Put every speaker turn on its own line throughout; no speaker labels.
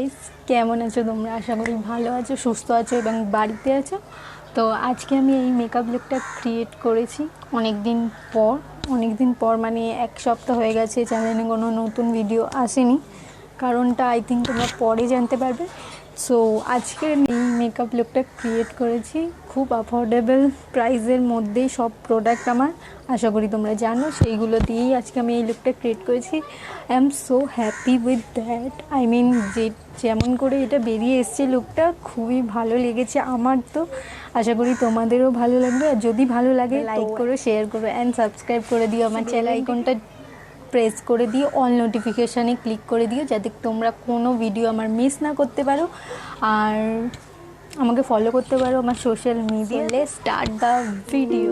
Guys, কেমন আছো তোমরা? আশা করি ভালো আছো, সুস্থ আছো এবং বাড়িতে আছো। তো আজকে আমি এই মেকআপ লুকটা ক্রিয়েট করেছি অনেক দিন পর মানে এক সপ্তাহ হয়ে গেছে চ্যানেলে কোনো নতুন ভিডিও আসেনি। কারণটা আই থিঙ্ক তোমরা পরে জানতে পারবে। সো আজকে এই মেকআপ লুকটা ক্রিয়েট করেছি খুব অ্যাফোর্ডেবল প্রাইসের মধ্যেই। সব প্রোডাক্ট আমার আশা করি তোমরা জানো, সেইগুলো দিয়েই আজকে আমি এই লুকটা ক্রিয়েট করেছি। I am so happy with that. I mean যেমন করে এটা বেরিয়ে এসছে লুকটা খুবই ভালো লেগেছে আমার। তো আশা করি তোমাদেরও ভালো লাগবে। আর যদি ভালো লাগে লাইক করো, শেয়ার করো অ্যান্ড সাবস্ক্রাইব করে দিও আমার চ্যানেল আইকনটা প্রেস করে দিও, অল নোটিফিকেশানে ক্লিক করে দিও যাতে তোমরা কোনো ভিডিও আমার মিস না করতে পারো। আর আমাকে ফলো করতে পারো আমার social media. Let's start the video.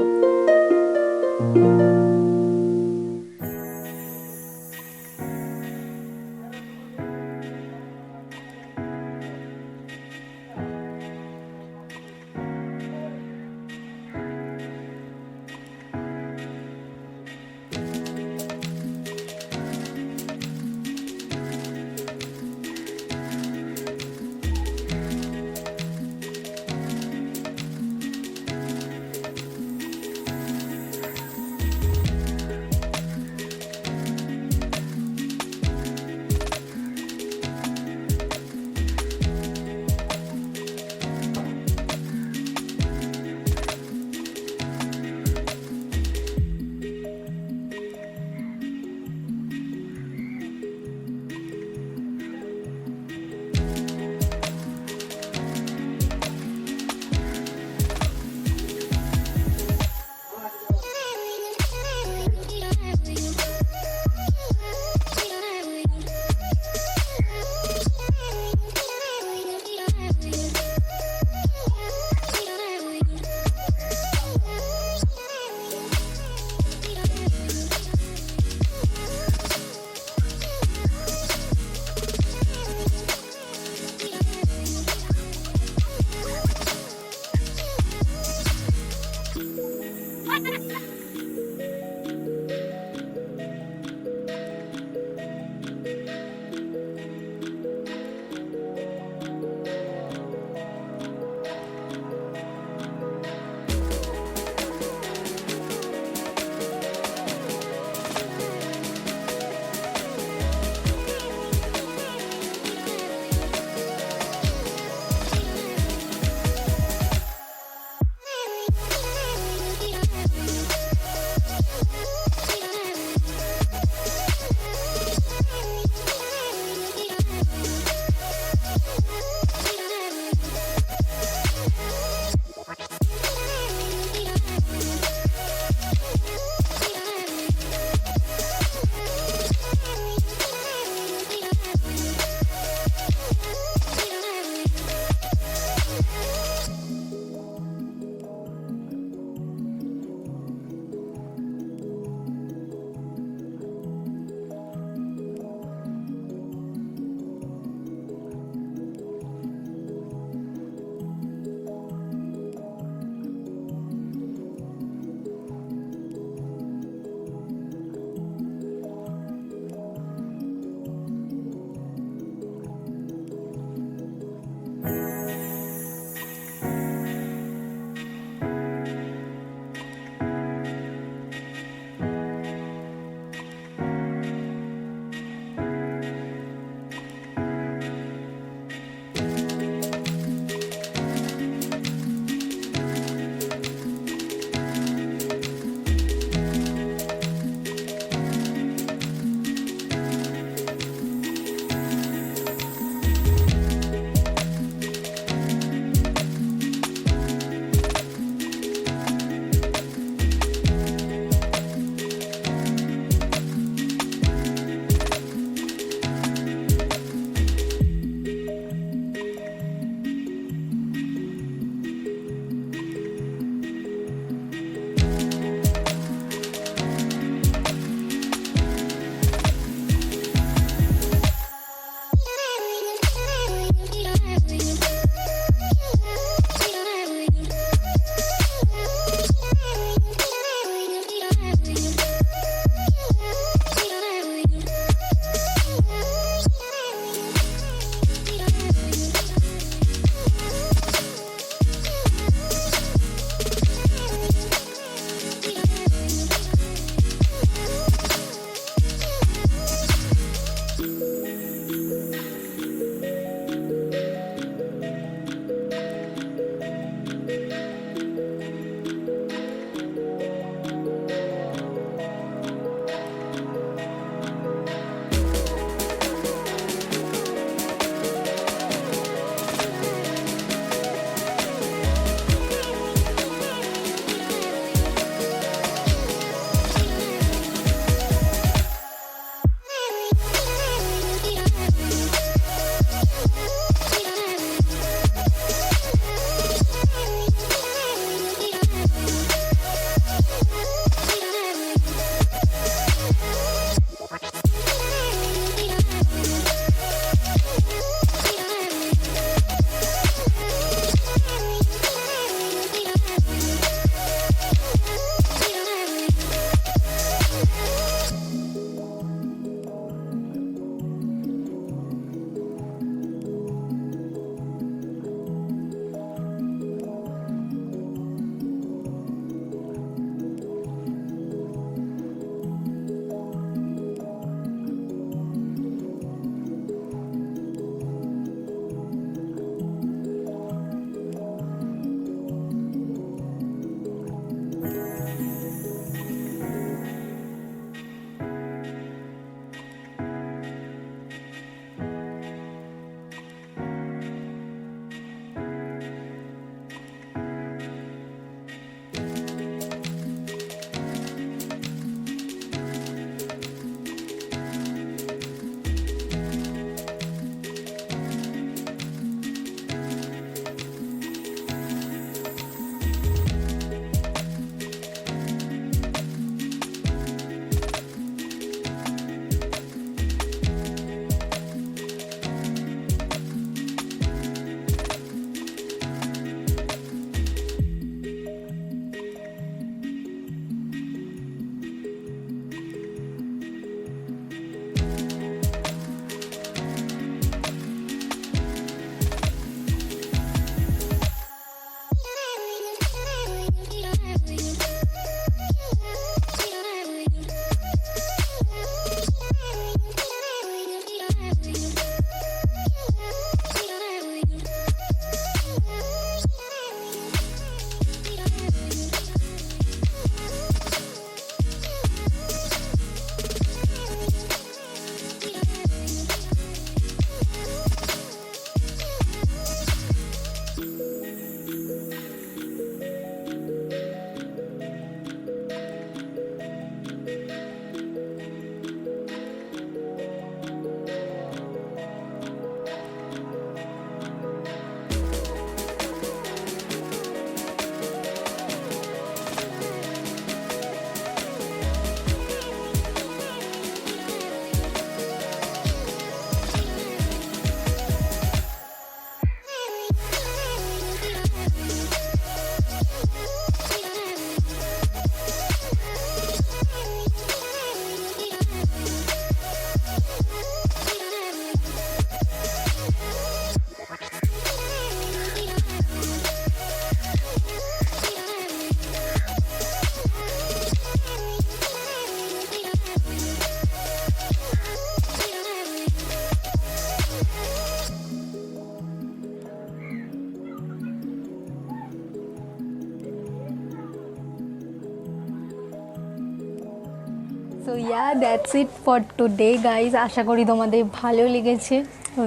That's it for today guys. আশা করি তোমাদের ভালো লেগেছে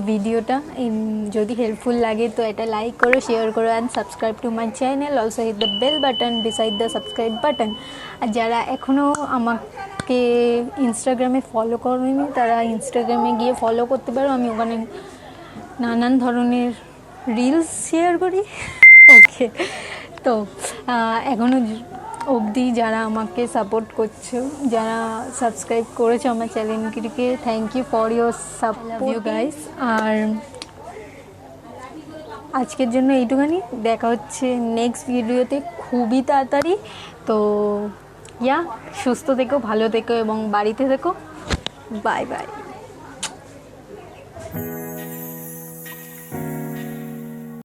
ভিডিওটা। যদি হেল্পফুল লাগে তো এটা লাইক করো, শেয়ার করো and subscribe to my channel. Also hit the bell button beside the subscribe button. আর যারা এখনও আমাকে ইনস্টাগ্রামে ফলো করেনি তারা ইনস্টাগ্রামে গিয়ে ফলো করতে পারো। আমি ওখানে নানান ধরনের রিলস শেয়ার করি। ওকে, তো এখনও অবধি যারা আমাকে সাপোর্ট করছো, যারা সাবস্ক্রাইব করেছো আমার চ্যানেলটিকে, thank you for your support guys. আর আজকের জন্য এইটুখানি, দেখা হচ্ছে নেক্সট ভিডিওতে খুবই তাড়াতাড়ি। তো সুস্থ থেকো, ভালো থেকো এবং বাড়িতে থেকো। Bye bye.